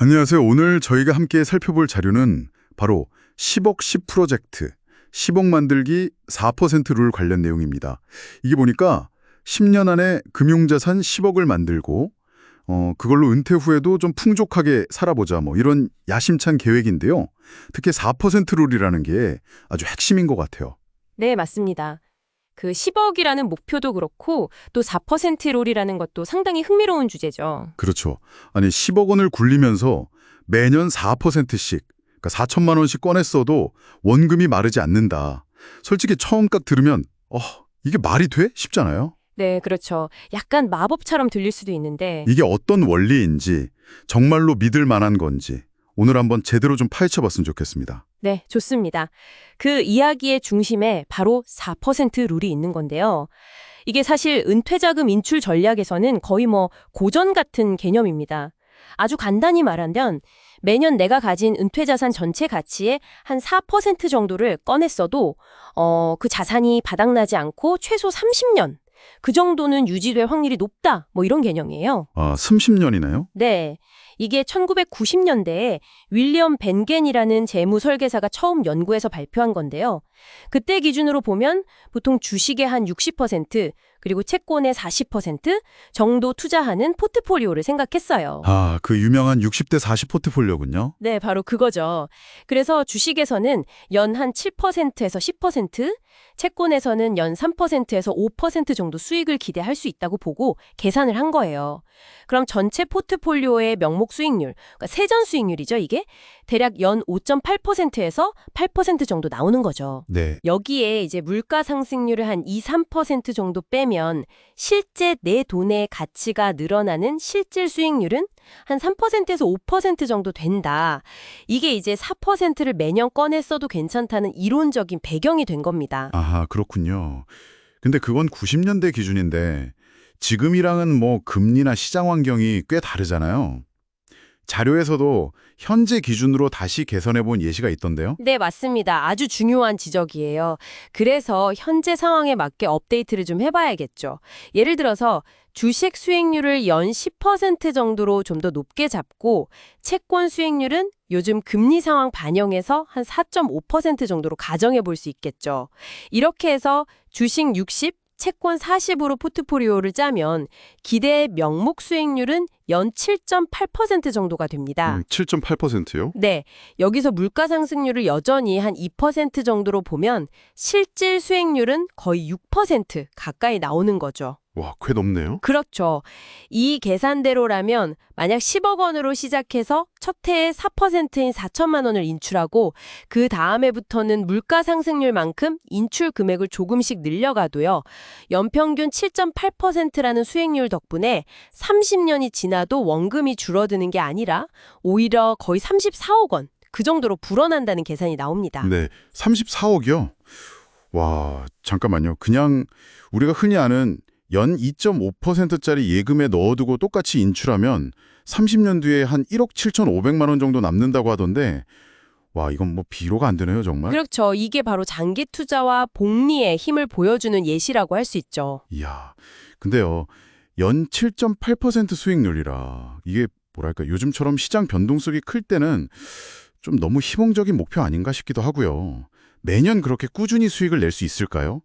안녕하세요. 오늘 저희가 함께 살펴볼 자료는 바로 10억 10 프로젝트, 10억 만들기 4%룰 관련 내용입니다. 이게 보니까 10년 안에 금융자산 10억을 만들고 그걸로 은퇴 후에도 좀 풍족하게 살아보자 뭐 이런 야심찬 계획인데요. 특히 4% 룰이라는 게 아주 핵심인 것 같아요. 네, 맞습니다. 그 10억이라는 목표도 그렇고 또 4% 롤이라는 것도 상당히 흥미로운 주제죠. 그렇죠. 아니 10억 원을 굴리면서 매년 4%씩, 그러니까 4천만 원씩 꺼냈어도 원금이 마르지 않는다. 솔직히 처음 딱 들으면 이게 말이 돼? 싶잖아요. 네, 그렇죠. 약간 마법처럼 들릴 수도 있는데 이게 어떤 원리인지, 정말로 믿을 만한 건지 오늘 한번 제대로 좀 파헤쳐 봤으면 좋겠습니다. 네, 좋습니다. 그 이야기의 중심에 바로 4% 룰이 있는 건데요. 이게 사실 은퇴자금 인출 전략에서는 거의 고전 같은 개념입니다. 아주 간단히 말하면 매년 내가 가진 은퇴자산 전체 가치의 한 4% 정도를 꺼냈어도 그 자산이 바닥나지 않고 최소 30년 그 정도는 유지될 확률이 높다. 이런 개념이에요. 아, 30년이나요? 네. 이게 1990년대에 윌리엄 벤겐이라는 재무 설계사가 처음 연구해서 발표한 건데요. 그때 기준으로 보면 보통 주식의 한 60% 그리고 채권의 40% 정도 투자하는 포트폴리오를 생각했어요. 아, 그 유명한 60대 40 포트폴리오군요. 네, 바로 그거죠. 그래서 주식에서는 연 한 7%에서 10%, 채권에서는 연 3%에서 5% 정도 수익을 기대할 수 있다고 보고 계산을 한 거예요. 그럼 전체 포트폴리오의 명목 수익률, 그러니까 세전 수익률이죠, 이게? 대략 연 5.8%에서 8% 정도 나오는 거죠. 네. 여기에 이제 물가 상승률을 한 2, 3% 정도 빼면 실제 내 돈의 가치가 늘어나는 실질 수익률은 한 3%에서 5% 정도 된다. 이게 이제 4%를 매년 꺼냈어도 괜찮다는 이론적인 배경이 된 겁니다. 아하, 그렇군요. 근데 그건 90년대 기준인데 지금이랑은 뭐 금리나 시장 환경이 꽤 다르잖아요. 자료에서도 현재 기준으로 다시 개선해 본 예시가 있던데요. 네, 맞습니다. 아주 중요한 지적이에요. 그래서 현재 상황에 맞게 업데이트를 좀 해봐야겠죠. 예를 들어서 주식 수익률을 연 10% 정도로 좀 더 높게 잡고 채권 수익률은 요즘 금리 상황 반영해서 한 4.5% 정도로 가정해 볼 수 있겠죠. 이렇게 해서 주식 60, 채권 40으로 포트폴리오를 짜면 기대 명목 수익률은 연 7.8% 정도가 됩니다. 7.8%요? 네, 여기서 물가 상승률을 여전히 한 2% 정도로 보면 실질 수익률은 거의 6% 가까이 나오는 거죠. 와, 꽤 높네요. 그렇죠. 이 계산대로라면 만약 10억 원으로 시작해서 첫 해에 4%인 4천만 원을 인출하고 그 다음해부터는 물가 상승률만큼 인출 금액을 조금씩 늘려가도요. 연평균 7.8%라는 수익률 덕분에 30년이 지나도 원금이 줄어드는 게 아니라 오히려 거의 34억 원, 그 정도로 불어난다는 계산이 나옵니다. 네, 34억이요? 와, 잠깐만요. 그냥 우리가 흔히 아는 연 2.5%짜리 예금에 넣어두고 똑같이 인출하면 30년 뒤에 한 1억 7,500만 원 정도 남는다고 하던데, 와, 이건 뭐 비교가 안 되네요, 정말. 그렇죠. 이게 바로 장기 투자와 복리의 힘을 보여주는 예시라고 할 수 있죠. 이야, 근데요, 연 7.8% 수익률이라 이게 뭐랄까, 요즘처럼 시장 변동성이 클 때는 좀 너무 희망적인 목표 아닌가 싶기도 하고요. 매년 그렇게 꾸준히 수익을 낼 수 있을까요?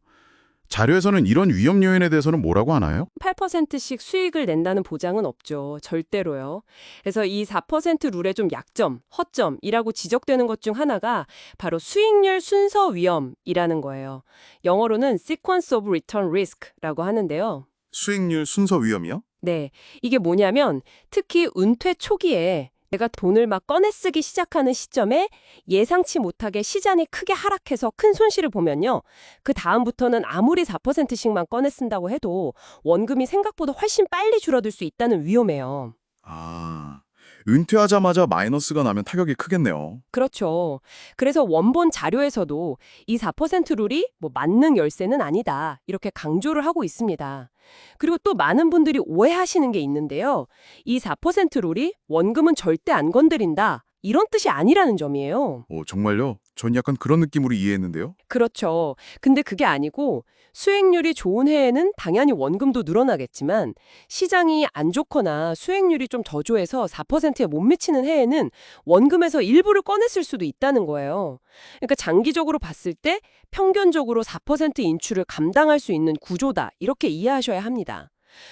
자료에서는 이런 위험 요인에 대해서는 뭐라고 하나요? 8%씩 수익을 낸다는 보장은 없죠. 절대로요. 그래서 이 4% 룰의 좀 약점, 허점이라고 지적되는 것 중 하나가 바로 수익률 순서 위험이라는 거예요. 영어로는 sequence of return risk라고 하는데요. 수익률 순서 위험이요? 네, 이게 뭐냐면 특히 은퇴 초기에 내가 돈을 막 꺼내 쓰기 시작하는 시점에 예상치 못하게 시장이 크게 하락해서 큰 손실을 보면요. 그 다음부터는 아무리 4%씩만 꺼내 쓴다고 해도 원금이 생각보다 훨씬 빨리 줄어들 수 있다는 위험이에요. 아, 은퇴하자마자 마이너스가 나면 타격이 크겠네요. 그렇죠. 그래서 원본 자료에서도 이 4% 룰이 만능 열쇠는 아니다. 이렇게 강조를 하고 있습니다. 그리고 또 많은 분들이 오해하시는 게 있는데요. 이 4% 룰이 원금은 절대 안 건드린다. 이런 뜻이 아니라는 점이에요. 정말요? 전 약간 그런 느낌으로 이해했는데요. 그렇죠. 근데 그게 아니고 수익률이 좋은 해에는 당연히 원금도 늘어나겠지만 시장이 안 좋거나 수익률이 좀 저조해서 4%에 못 미치는 해에는 원금에서 일부를 꺼냈을 수도 있다는 거예요. 그러니까 장기적으로 봤을 때 평균적으로 4% 인출을 감당할 수 있는 구조다. 이렇게 이해하셔야 합니다.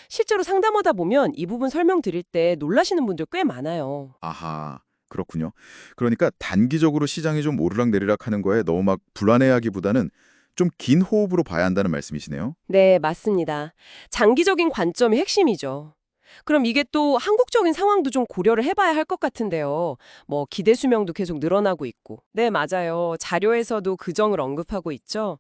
실제로 상담하다 보면 이 부분 설명드릴 때 놀라시는 분들 꽤 많아요. 아하, 그렇군요. 그러니까 단기적으로 시장이 좀 오르락내리락 하는 거에 너무 막 불안해하기보다는 좀 긴 호흡으로 봐야 한다는 말씀이시네요. 네, 맞습니다. 장기적인 관점이 핵심이죠. 그럼 이게 또 한국적인 상황도 좀 고려를 해봐야 할 것 같은데요. 뭐 기대 수명도 계속 늘어나고 있고. 네, 맞아요. 자료에서도 그 점을 언급하고 있죠.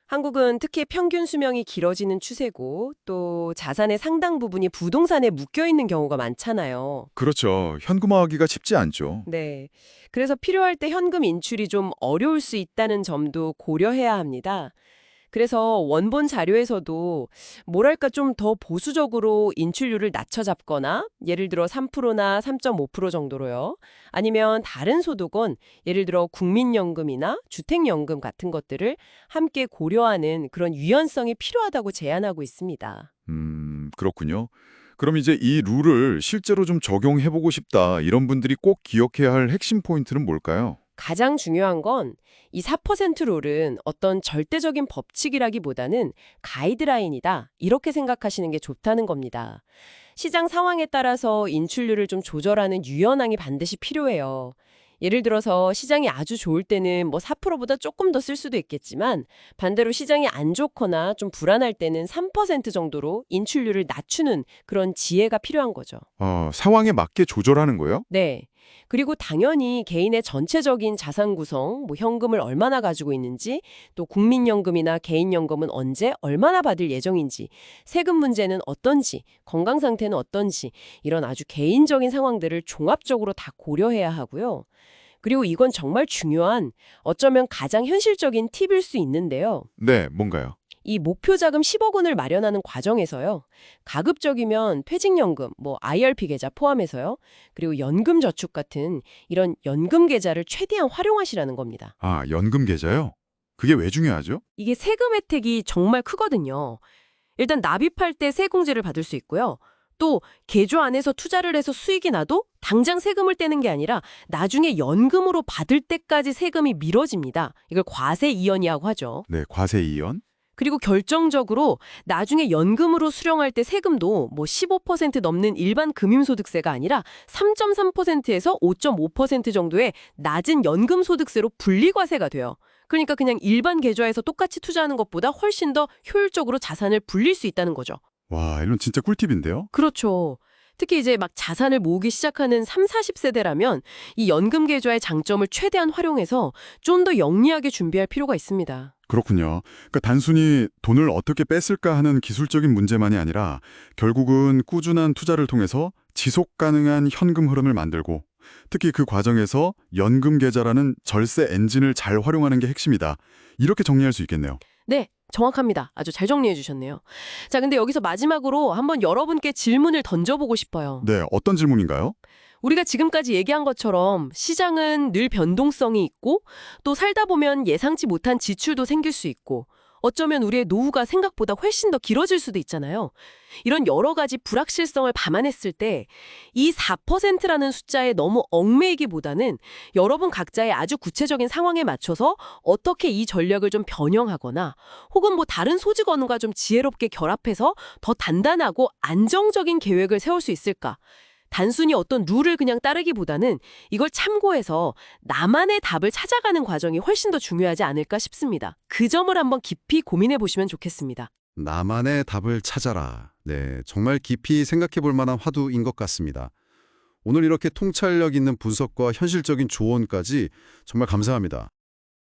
한국은 특히 평균 수명이 길어지는 추세고 또 자산의 상당 부분이 부동산에 묶여 있는 경우가 많잖아요. 그렇죠. 현금화하기가 쉽지 않죠. 네. 그래서 필요할 때 현금 인출이 좀 어려울 수 있다는 점도 고려해야 합니다. 그래서 원본 자료에서도 뭐랄까 좀 더 보수적으로 인출률을 낮춰 잡거나 예를 들어 3%나 3.5% 정도로요. 아니면 다른 소득원, 예를 들어 국민연금이나 주택연금 같은 것들을 함께 고려하는 그런 유연성이 필요하다고 제안하고 있습니다. 그렇군요. 그럼 이제 이 룰을 실제로 좀 적용해보고 싶다 이런 분들이 꼭 기억해야 할 핵심 포인트는 뭘까요? 가장 중요한 건 이 4% 룰은 어떤 절대적인 법칙이라기보다는 가이드라인이다. 이렇게 생각하시는 게 좋다는 겁니다. 시장 상황에 따라서 인출률을 좀 조절하는 유연함이 반드시 필요해요. 예를 들어서 시장이 아주 좋을 때는 뭐 4%보다 조금 더 쓸 수도 있겠지만 반대로 시장이 안 좋거나 좀 불안할 때는 3% 정도로 인출률을 낮추는 그런 지혜가 필요한 거죠. 상황에 맞게 조절하는 거예요? 네. 그리고 당연히 개인의 전체적인 자산 구성, 뭐 현금을 얼마나 가지고 있는지, 또 국민연금이나 개인연금은 언제 얼마나 받을 예정인지, 세금 문제는 어떤지, 건강 상태는 어떤지 이런 아주 개인적인 상황들을 종합적으로 다 고려해야 하고요. 그리고 이건 정말 중요한 어쩌면 가장 현실적인 팁일 수 있는데요. 네, 뭔가요? 이 목표 자금 10억 원을 마련하는 과정에서요. 가급적이면 퇴직연금, 뭐 IRP 계좌 포함해서요. 그리고 연금저축 같은 이런 연금 계좌를 최대한 활용하시라는 겁니다. 아, 연금 계좌요? 그게 왜 중요하죠? 이게 세금 혜택이 정말 크거든요. 일단 납입할 때 세공제를 받을 수 있고요. 또 계좌 안에서 투자를 해서 수익이 나도 당장 세금을 떼는 게 아니라 나중에 연금으로 받을 때까지 세금이 미뤄집니다. 이걸 과세 이연이라고 하죠. 네, 과세 이연. 그리고 결정적으로 나중에 연금으로 수령할 때 세금도 뭐 15% 넘는 일반 금융소득세가 아니라 3.3%에서 5.5% 정도의 낮은 연금소득세로 분리과세가 돼요. 그러니까 그냥 일반 계좌에서 똑같이 투자하는 것보다 훨씬 더 효율적으로 자산을 불릴 수 있다는 거죠. 와, 이건 진짜 꿀팁인데요? 그렇죠. 특히 이제 막 자산을 모으기 시작하는 3, 40세대라면 이 연금 계좌의 장점을 최대한 활용해서 좀 더 영리하게 준비할 필요가 있습니다. 그렇군요. 그러니까 단순히 돈을 어떻게 뺐을까 하는 기술적인 문제만이 아니라 결국은 꾸준한 투자를 통해서 지속 가능한 현금 흐름을 만들고 특히 그 과정에서 연금 계좌라는 절세 엔진을 잘 활용하는 게 핵심이다. 이렇게 정리할 수 있겠네요. 네, 정확합니다. 아주 잘 정리해 주셨네요. 자, 근데 여기서 마지막으로 한번 여러분께 질문을 던져보고 싶어요. 네, 어떤 질문인가요? 우리가 지금까지 얘기한 것처럼 시장은 늘 변동성이 있고 또 살다 보면 예상치 못한 지출도 생길 수 있고 어쩌면 우리의 노후가 생각보다 훨씬 더 길어질 수도 있잖아요. 이런 여러 가지 불확실성을 감안했을 때 이 4%라는 숫자에 너무 얽매이기보다는 여러분 각자의 아주 구체적인 상황에 맞춰서 어떻게 이 전략을 좀 변형하거나 혹은 뭐 다른 소직원과 좀 지혜롭게 결합해서 더 단단하고 안정적인 계획을 세울 수 있을까? 단순히 어떤 룰을 그냥 따르기보다는 이걸 참고해서 나만의 답을 찾아가는 과정이 훨씬 더 중요하지 않을까 싶습니다. 그 점을 한번 깊이 고민해 보시면 좋겠습니다. 나만의 답을 찾아라. 네, 정말 깊이 생각해 볼 만한 화두인 것 같습니다. 오늘 이렇게 통찰력 있는 분석과 현실적인 조언까지 정말 감사합니다.